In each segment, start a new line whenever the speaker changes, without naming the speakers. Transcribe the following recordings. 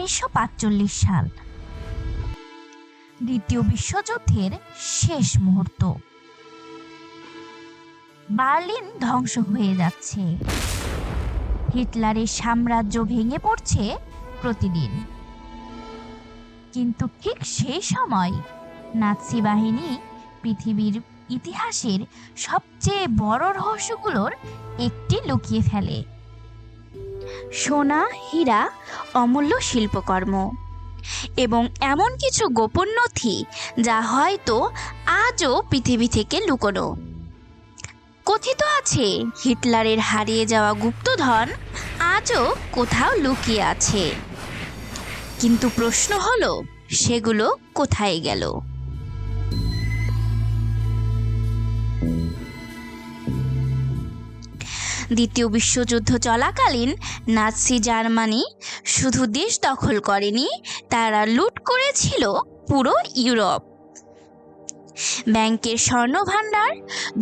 1945 সাল, দ্বিতীয় বিশ্বযুদ্ধের শেষ মুহূর্ত। বার্লিন ধ্বংস হয়ে যাচ্ছে, হিটলারের সাম্রাজ্য ভেঙে পড়ছে প্রতিদিন। কিন্তু ঠিক সেই সময় নাৎসি বাহিনী পৃথিবীর ইতিহাসের সবচেয়ে বড় রহস্যগুলোর একটি লুকিয়ে ফেলে। সোনা, হীরা, অমূল্য শিল্পকর্ম এবং এমন কিছু গোপন নথি যা হয়তো আজও পৃথিবী থেকে লুকোনো। কথিত আছে হিটলারের হারিয়ে যাওয়া গুপ্তধন আজও কোথাও লুকিয়ে আছে, কিন্তু প্রশ্ন হলো সেগুলো কোথায় গেল? দ্বিতীয় বিশ্বযুদ্ধ চলাকালীন নাৎসি জার্মানি শুধু দেশ দখল করেনি, তারা লুট করেছিল পুরো ইউরোপ। ব্যাংকের স্বর্ণভাণ্ডার,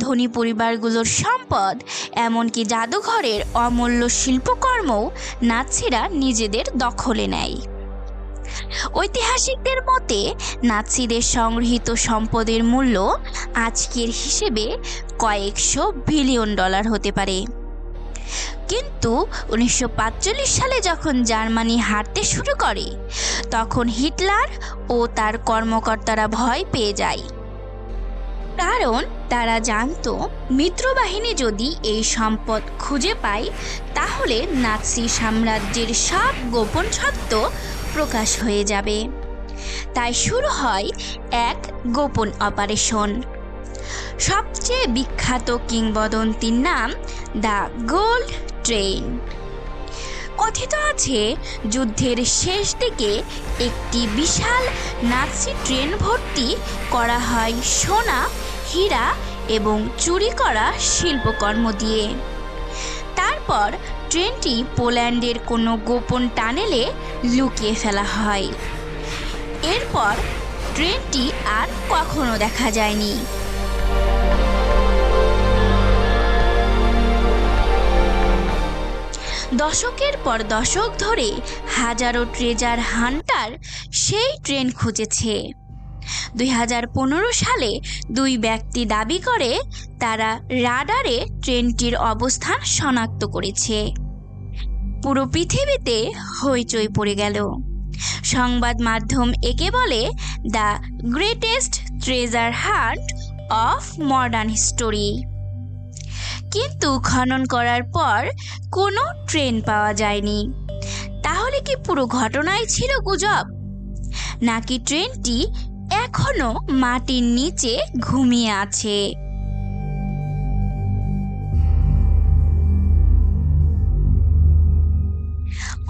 ধনী পরিবারগুলোর সম্পদ, এমনকি জাদুঘরের অমূল্য শিল্পকর্মও নাৎসিরা নিজেদের দখলে নেয়। ঐতিহাসিকদের মতে নাৎসিদের সংগৃহীত সম্পদের মূল্য আজকের হিসেবে কয়েকশো বিলিয়ন ডলার হতে পারে। কিন্তু 1945 সালে যখন জার্মানি হারতে শুরু করে, তখন হিটলার ও তার কর্মকর্তারা ভয় পেয়ে যায়। কারণ তারা জানতো মিত্রবাহিনী যদি এই সম্পদ খুঁজে পায়, তাহলে নাৎসি সাম্রাজ্যের সব গোপন সত্য প্রকাশ হয়ে যাবে। তাই শুরু হয় এক গোপন অপারেশন। সবচেয়ে বিখ্যাত কিংবদন্তির নাম দ্য গোল্ড ট্রেন। কথিত আছে যুদ্ধের শেষ দিকে একটি বিশাল নাৎসি ট্রেন ভর্তি করা হয় সোনা, হীরা এবং চুরি করা শিল্পকর্ম দিয়ে। তারপর ট্রেনটি পোল্যান্ডের কোনো গোপন টানেলে লুকিয়ে ফেলা হয়। এরপর ট্রেনটি আর কখনো দেখা যায়নি। দশকের পর দশক ধরে হাজারো ট্রেজার হান্টার সেই ট্রেন খুঁজেছে। 2015 সালে দুই ব্যক্তি দাবি করে তারা রাডারে ট্রেনটির অবস্থান শনাক্ত করেছে। পুরো পৃথিবীতে হইচই পড়ে গেল। সংবাদ মাধ্যম একে বলে the greatest treasure hunt of modern history. কিন্তু খনন করার পর কোনো ট্রেন পাওয়া যায়নি। তাহলে কি পুরো ঘটনাই ছিল গুজব, নাকি ট্রেনটি এখনো মাটির নিচে ঘুমিয়ে আছে?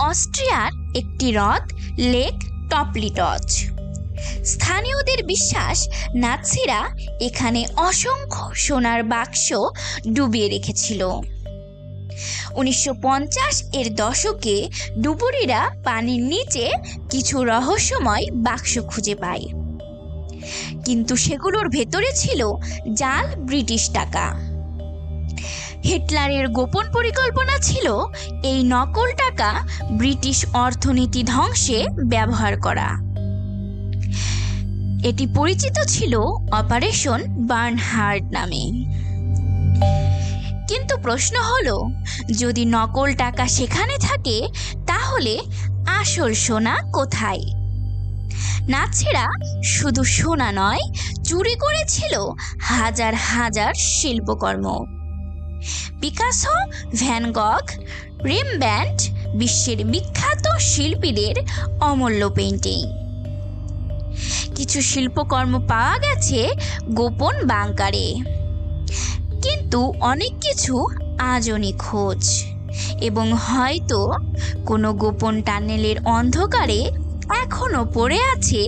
অস্ট্রিয়ার একটি হ্রদ লেক টপলিটজ। স্থানীয়দের বিশ্বাস নাৎসিরা এখানে অসংখ্য সোনার বাক্স ডুবিয়ে রেখেছিল। 1950 এর দশকে ডুবুরিরা পানির নিচে কিছু রহস্যময় বাক্স খুঁজে পায়, কিন্তু সেগুলোর ভেতরে ছিল জাল ব্রিটিশ টাকা। হিটলারের গোপন পরিকল্পনা ছিল এই নকল টাকা ব্রিটিশ অর্থনীতি ধ্বংসে ব্যবহার করা। এটি পরিচিত ছিল অপারেশন বার্নহার্ড নামে। কিন্তু প্রশ্ন হলো, যদি নকল টাকা সেখানে থাকে, তাহলে আসল সোনা কোথায়? নাৎসিরা শুধু সোনা নয়, চুরি করেছিল হাজার হাজার শিল্পকর্ম। পিকাসো, ভ্যান গগ, রেমব্র্যান্ড, বিশ্বের বিখ্যাত শিল্পীদের অমূল্য পেইন্টিং। কিছু শিল্পকর্ম পাওয়া গেছে গোপন বাংকারে, কিন্তু অনেক কিছু আজও নিখোঁজ, এবং হয়তো কোনো গোপন টানেলের অন্ধকারে এখনো পড়ে আছে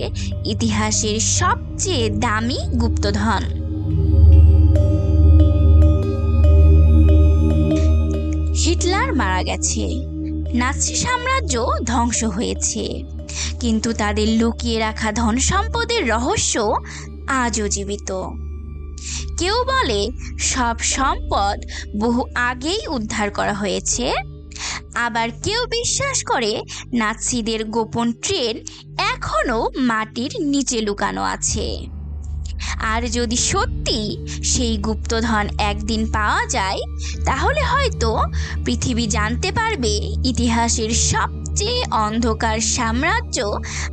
ইতিহাসের সবচেয়ে দামি গুপ্তধন। হিটলার মারা গেছে, নাৎসি সাম্রাজ্য ধ্বংস হয়েছে, কিন্তু তাদের লুকিয়ে রাখা ধন সম্পদের রহস্য আজও জীবিত। কেউ বলে সব সম্পদ বহু আগেই উদ্ধার করা হয়েছে, আবার কেউ বিশ্বাস করে নাৎসিদের গোপন ট্রেন এখনো মাটির নিচে লুকানো আছে। আর যদি সত্যি সেই গুপ্তধন একদিন পাওয়া যায়, তাহলে হয়তো পৃথিবী জানতে পারবে ইতিহাসের সবচেয়ে অন্ধকার সাম্রাজ্য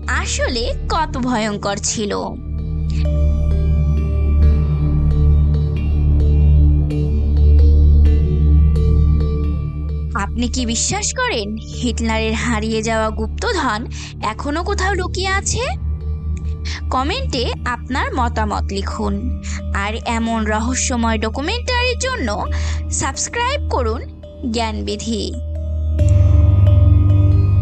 আসলে কত ভয়ঙ্কর ছিল। আপনি কি বিশ্বাস করেন হিটলারের হারিয়ে যাওয়া গুপ্তধন এখনো কোথাও লুকিয়ে আছে? কমেন্টে আপনার মতামত লিখুন। আর এমন রহস্যময় ডকুমেন্টারির জন্য সাবস্ক্রাইব করুন জ্ঞানবিধি।